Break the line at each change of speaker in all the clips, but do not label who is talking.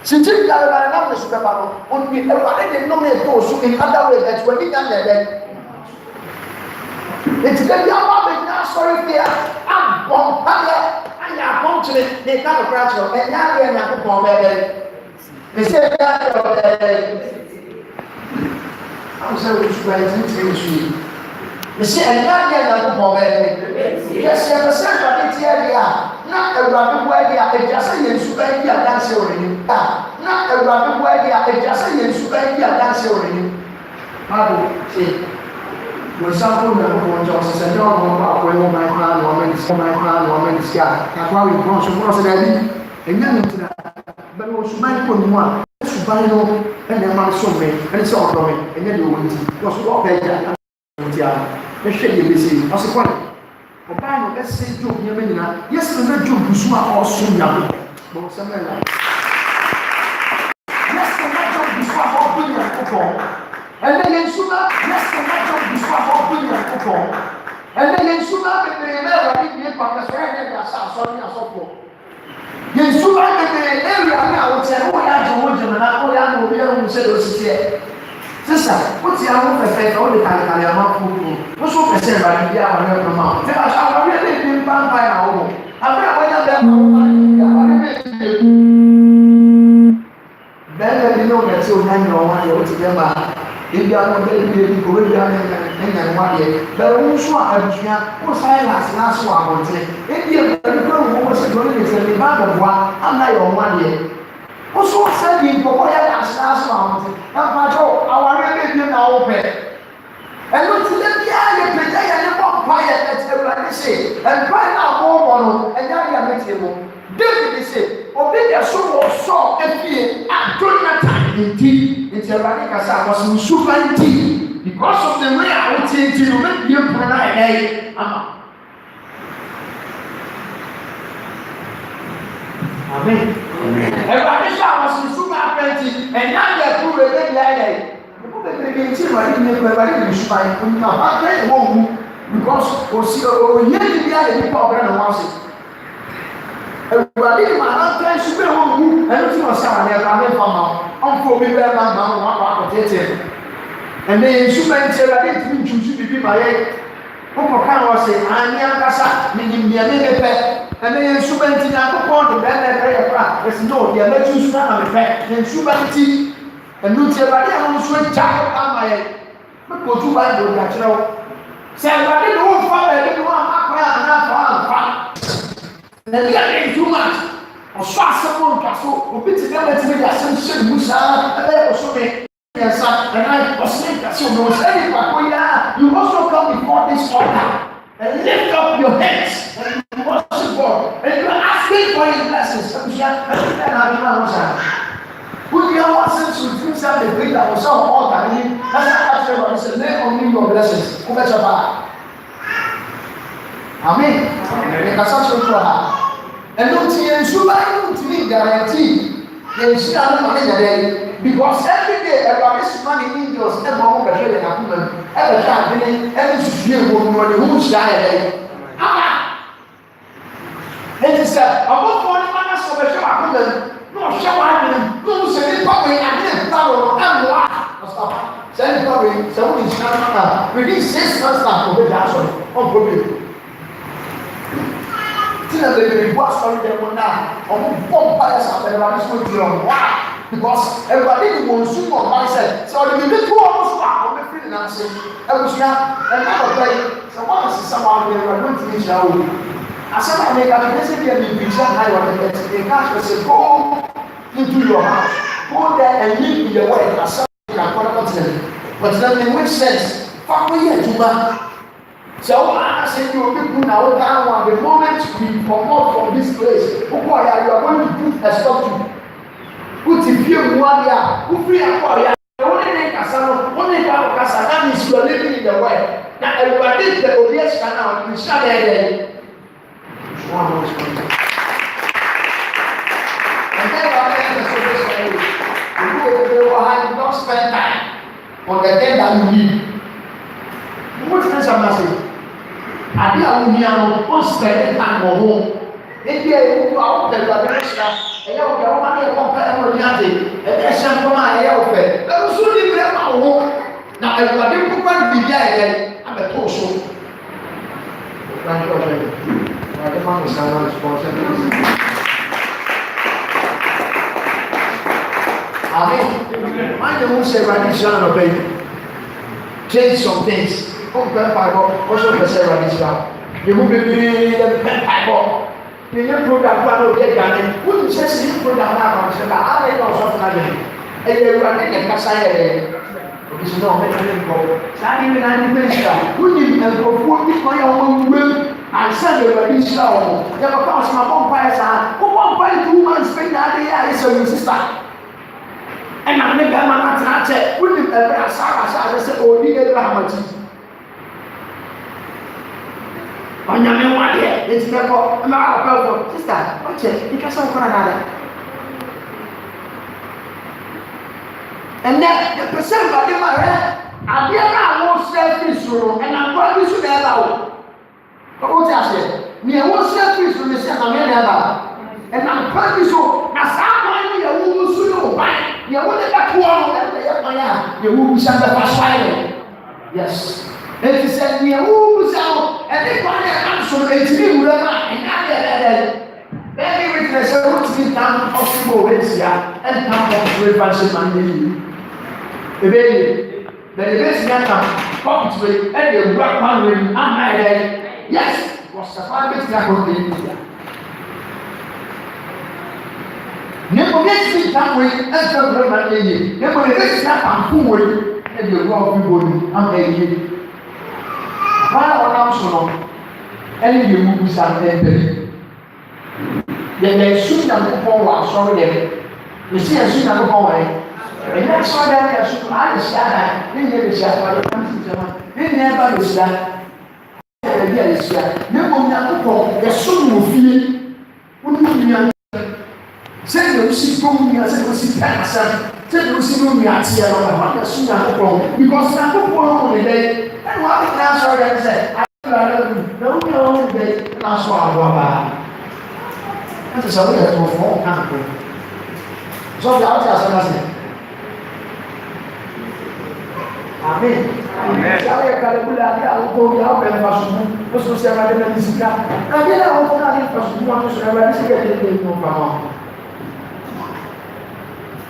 Since you are not the super power, only everybody know me so in other way that when you done that. It's the young now sorry there. I'm bomb and you're bomb to the kind of branch and now we're not bomb. They said that I'm sorry, it's going to you see, and now you're not bomb. Yes, you understand what it's here. Not a random way, I just say you should be a dancer already. Not a random way, I just say you should be a dancer already. How do you say? When someone wants to know about where my crown woman is got, I probably want to cross it and young internet. But what you might put one, to buy no, and then my son me, and it's all from me, and then you went to because we all pay that. Let's shake you busy. What's the point? A Bible, let's say, Job, yes, the red Job, you are all soon young. But somewhere like yes, the red Job, you are all brilliant football. And then in Suga, yes, the red Job, you are all brilliant football. And then in Suga, the never did but the friend and the sorry as of war. In Suga, the area now would say, oh, I don't want you, and I know we don't say those here. Sister, what's the other effect? All the time, I am not food. What's what I said about the other amount? Tell us how really been bound by our home. I'm not going to then you know that you hang on one year together. If you are not going to go down and 1 year, but also I'm here, what's last one? If you are going to go to the back of one, I'm not on 1 year. Also, sending for what I asked last month, and our religion now open. And look to them, yeah, you play and walk by it, that's everybody say, and right now, more and now you are making David say, obey your soul or saw and fear, and do not time indeed. It's a radical was in super indeed. Because of the way I would say to you, make you pray. Amen. Everybody was in super apprentice, and now they're too ready. The book that they everybody is fine. Now, I won't because we'll see the people around once. Everybody, my friend, should be home, and looking on someone there, I'm for me, and then you might say, I didn't choose to be my head. Como was saying, I'm young Casa, meaning the other and then Subanti upon the band very far. There's no, the other two small effect, then Subanti and Lucia, I'm sweet child on my head. But go to buy the natural. Say, I didn't want father, I didn't want and then getting too much. Or swat someone, or bit together to make a sense of Musa, and then also make. Yes, and I was saying that you also come before this altar and lift up your heads and worship God. And you are asking for his blessings. Put your ones to things that they bring that was on altar. That's what I said. Lay on me your blessings. Amen. And don't you guarantee. Because every day, everybody's money in yours, and more better than a woman. Every time, every year, who's dying. And he said, about 40 minutes of a show, no show, no say, probably, I didn't follow, and what? Send probably, someone is coming within 6 months now for the Johnson, on probably. They was sorry they were now. Vampires are everybody's going to wow. Because everybody wants to know myself. So they will two almost wow. I'm feeling I'm saying. I was young and never play. So once someone we are going to reach out. I said I make a message and you preach and I want to get the cash and say go into your house. Go there and live in the way. I said but then in which sense? Family and human. So I said you people now down the moment we promote from this place, you are going to put a stop to. Put if you want who free a only make a son, only about Casana is you are living in the way. Now everybody the obvious canal in Saturday. And then I don't spend time on the day that you leave. What is a message? Adi awumiano on spend time or home. Maybe I will go out there, but I know the money of ade ɛbɛ hyɛ nkɔm a ɛyɛ wo fɛ ɛno so ne berɛ ma wo ho na awurade nkokwa no biribi a ɛyɛ abɛtoo so awurade ma no saa na responsibility amen mind the who say awurade hyira no ɔbɛyi change some things ɔmpɛ mpaebɔ ɔsɛ ɔpɛ sɛ awurade hyira yɛmu bebree yɛmpɛ mpaebɔ yɛnyɛ program kora na obi aduane wonim sɛ sɛ yɛ program no akɔnkyerɛ ba ana yɛ ɔsɔfo no adwene ɛyɛ awurade ne kasa yɛdɛ obi so na ɔmɛka ne nkɔ saa ne nyinaa ne bɛhyira wonim nkurɔfoɔ bi kwan yɛ wɔn nwuram ansa na awurade hyira wɔn yɛbɛka wɔ sɛ mabɔ mpaeɛ saa wobɔ mpaeɛ 2 months pɛ nyinaa de yɛ a yɛ sɛ wo sista ɛna ne bɛrima no atena akyɛ wonim ɛberɛ asaasɛ sɛ ɔdi abraham akyi ɔnyame wadeɛ ɛnti bɛkɔ ɛmɛka ɔpɛwfo sista ɔkyɛ nika sɛ wokɔra dada ɛnɛ yɛpɛ sɛ awurade ma hɛ adeɛ no a wɔsrɛ firi soro no ɛnamkora bi so na ɛba wo wote aseɛ nea wɔsrɛ firi soro no sɛ ɛnameɛ na ɛba ɛnamkora bi so na saa kwan no yɛwo wo so ne wo ban yɛwo ne bɛtoɔ no ɛnɛ yɛ kwan a yɛwo bisa bɛfa soae no yes eti sɛ nea wusa no ɛde kwan yɛ nam so etiri wura ma ɛnya yɛ dɛdɛ bɛɛbi witness sɛ wotumi tam ɔsoro wɔ esia ɛntam ɔsoro efa hyɛ man yɛ yi ebe yi bɛde bɛsi atam pɔpit wei ɛde ewura kwan wei ama yɛ dɛ yes wɔsafa bɛsi akɔ de yi ne mo bɛsi tam wei ɛfɛ wura ma yɛ yi ne mo bɛsi atam fun wei ɛde ewura ɔfi bɔ ni ama yɛ yi. Why on so any you move something? Then they shoot them before sorry them. You see a shoot them before and that's why they are shoot. I understand. They never say what they come to them. They never understand. They understand. They will not go. The soon will feel. Wouldn't say you see from me as I was cancer. Say you see me at here on the soon because I'm not going today. And what we now sorry and say, I don't know the last one. That's a way to form country. So the outside is amen. Amen. Saya kalau bulan dia aku dia apa yang masuk, terus saya ada di sini. Nanti lah aku nak di masuk, aku sudah ada di sini di rumah.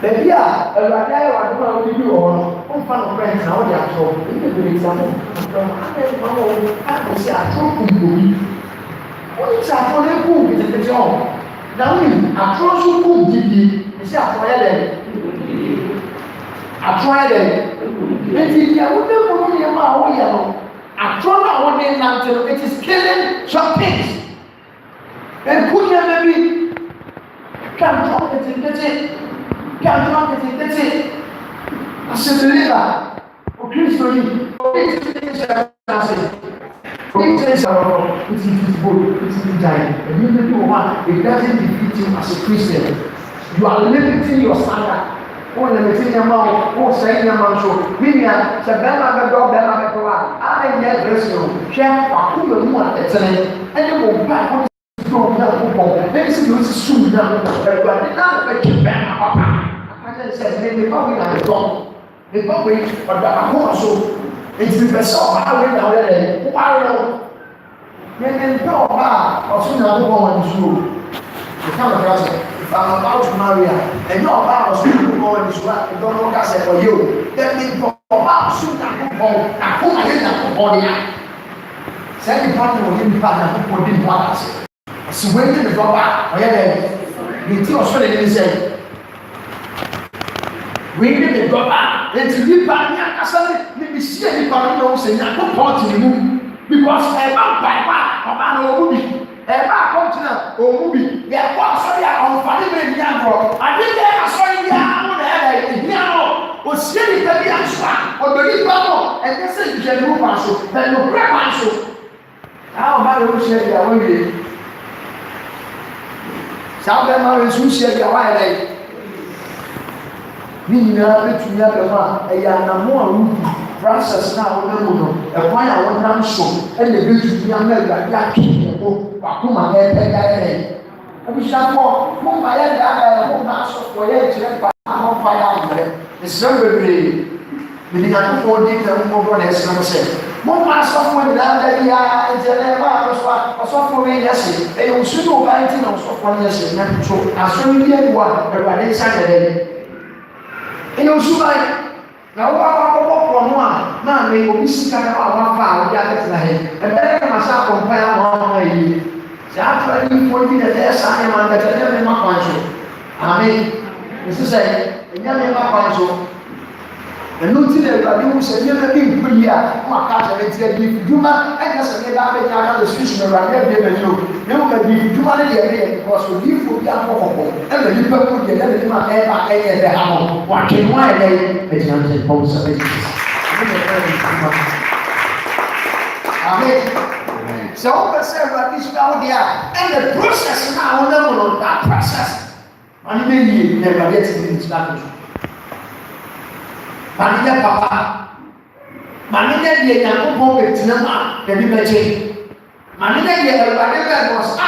Baabi a awurade ayɛ wade ma wode bi wɔ hɔ no womfa no brɛ na wode atɔ ɛne bere sa mo adɛma wɔ akɔsi atɔ kumbobi wone sɛ atɔ no kum ketekete hɔ na wonim atɔ nso kum gyidie ɛsɛ atɔ yɛ dɛ atɔ yɛ dɛ enti deɛ wode mu no nneɛma a woyɛ no atɔ no a wode nante no it is killing some things ɛnku nneɛma bi twa ntɔ ketekete can't talk at it, that's it. I said, believer, or Christian, or it's good, it's good, it's dying. And you do what? It doesn't defeat you as a Christian. You are limiting your standard. Oh, limiting your mouth, oh, saying your mouth, so, Vivian, Sabella, the dog, Bella, the one, I get this, share, or who you want, excellent, and you go back. Then see you soon now, but not like you back up. I said, maybe probably not the dog. The dog wait, but the also, it's the best of our way now. I don't know. Then no bar, or soon I'll go on to you. The kind of person, if I'm about to marry her, and no bar, or soon go on this one, I don't know what I said for you. That means for about soon I go home, I put my head up for the eye. Second partner will give me partner who didn't want us. Si wẹ́n ní ìdọ́gba ọ̀yẹ́ bẹ́ẹ̀ ní tí ọ̀ṣọ́ lè ní sẹ́yìn wẹ́n ní ìdọ́gba ètò nípa ní akásá ní bí sí ẹni pa nínú ọ̀hún sẹ́yìn àkó pọ́ọ̀tì nínú because ẹ̀bá bàbá ọba ní ọ̀hún bì ẹ̀bá àkọ́ntìnà ọ̀hún bì yẹ kó asọ́rí àkọ́nfàní bẹ́ẹ̀ ní àgọ́ àdéhùn asọ́rí yẹ àwọn ẹ̀rẹ̀ ìdí àná òsì ẹni tẹ̀lé àṣà ọ̀dọ̀ nípa náà ẹ̀jẹ̀ sẹ́ ìjẹ́ ní wọ́n pàṣọ bẹ́ẹ̀ ní òkúrẹ́ pàṣọ àwọn ọba rẹ̀ ó ṣe ìyàwó yìí saa bɛrɛ maa nso hyia bi a wayɛ dɛ ne nyinaa bɛtumi abɛma ɛyɛ anamo a wodu process na a wɔnam mu no ɛkwan a wɔnam so ɛna bɛtumi ama awurade ato ɛbo wakoma ɛpɛgya ɛdɛ abusuafo mo mma yɛ daadaa mo mma asɔfo yɛ kyerɛ pa mo mfa yɛ ayɛ esrɛ bebree mede nyankopɔn di ka mo bɔ na esrɛ mo sɛ mo mma asɔfo nyinaa da bi a nkyɛn ɛma so a ɔsɔfo no yɛ se ɛyɛ osu ne ɔba nti na ɔsɔfo no yɛ se na nso asɔre bi ayi wa awurade nsa yɛ dɛ ɛyɛ osu ban na wɔbɔ pɔ no a maame obi sika no a wafa a wɔde akɛtena hɛ ɛbɛyɛ kama sɛ akɔmpa a wɔama yie sɛ atwerɛ ne mfoɔ bi na ɛyɛ saa nneɛma nkɛtɛ ɛnyɛ me ma kwan so amen ɛsi sɛ ɛnyɛ me ma kwan so ɛno nti na awurade wu sɛ nneɛma bi nkɔ yie a ma ka kyerɛ nti adi dwuma ɛnyɛ sɛ ne daa bɛnya na de susu na awurade abie n'ani o ne mu ka di dwuma ne deɛ ɛyɛ because odiifo bi akɔ kɔkɔ ɛna nipa ko deɛ ɛna ne ma ɛba ɛyɛ ɛdɛ ha no wakye ho ayɛ dɛ ɛgyina nkyɛn pɔn sɛ ɛgyina amen sɛ wopɛ sɛ awurade hyira wo deɛ a ɛnɛ process no a wonam no that process ma ne bɛyie na awurade atumi ne hyira no so ma ne nyɛ papa ma ne nyɛ deɛ nyankopɔn bɛtena mu a n'ani bɛgye ma ne nyɛ deɛ awurade bɛnɔ sa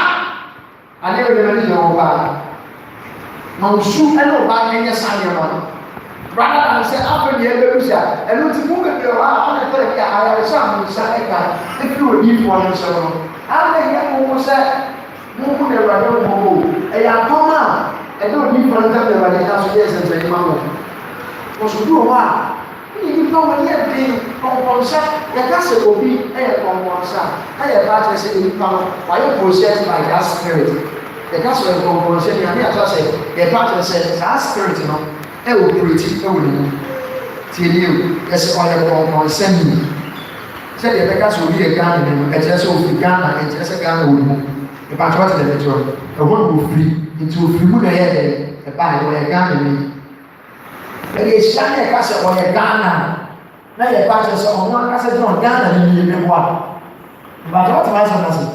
ade bɛde m'ani yɛ wɔ baa ma nsu ɛne ɔbaa no nyɛ saa nneɛma no brada na sɛ afɔ deɛ ɛbɛbu sa ɛno nti mu bebree wɔ a ɔne tɔre kɛ ayaresa a mo nsa ɛka ɛfiri odiifoɔ no nsɛm no ana yɛ mo sɛ mo na awurade wɔ hɔ ɛyɛ atɔm a ɛde odiifoɔ no ntam na awurade na so yɛ nsɛnsɛnnima mo wɔso bi wɔ hɔ a ne nipa wɔ yɛ den kɔnkɔnsa yɛka sɛ obi ɛyɛ kɔnkɔnsa ɛyɛ ba kyerɛ sɛ nipa no wayɛ process by that spirit yɛka sɛ ɔyɛ kɔnkɔnsa ne ame akyerɛ sɛ yɛba kyerɛ sɛ saa spirit no ɛwɔ kureti ɛwɔ ne mu tie ne o yɛsɛ ɔyɛ kɔnkɔnsa ni sɛdeɛ yɛbɛka sɛ obi yɛ Ghana ne mu ɛkyerɛ sɛ ofiri Ghana ɛkyerɛ sɛ Ghana wɔ ne mu yɛba kyerɛ sɛ ɛkyerɛ ɛhɔ na ofiri nti ofiri mu na ɛyɛ dɛ ɛba ɛwɔ Ghana ne mu ɛyɛ hyia na yɛka sɛ ɔyɛ Ghana na yɛba kyerɛ sɛ ɔno ankasa gyina Ghana ne yie ne boa ìbàdàn wọ́n ti máa ń sọ n'ase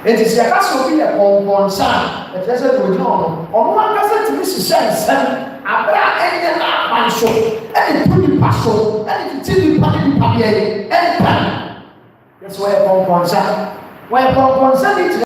ètò ìsì ẹ̀ka sọ obi yẹ kọ̀ǹkọ̀ǹsá ẹ̀tẹ́ sẹ́ tó gyina ọ̀nà ọ̀nà ankasa ti mi hyehyẹ nsẹ́m abẹ́rẹ́ ẹ̀yẹ n'aban so ẹ̀yẹ tó nípa so ẹ̀yẹ títí nípa ní nípa bí ẹ̀yẹ ẹ̀yẹ pẹ́ẹ́n yẹ sọ wọ́n yẹ kọ̀ǹkọ̀ǹsá ní ti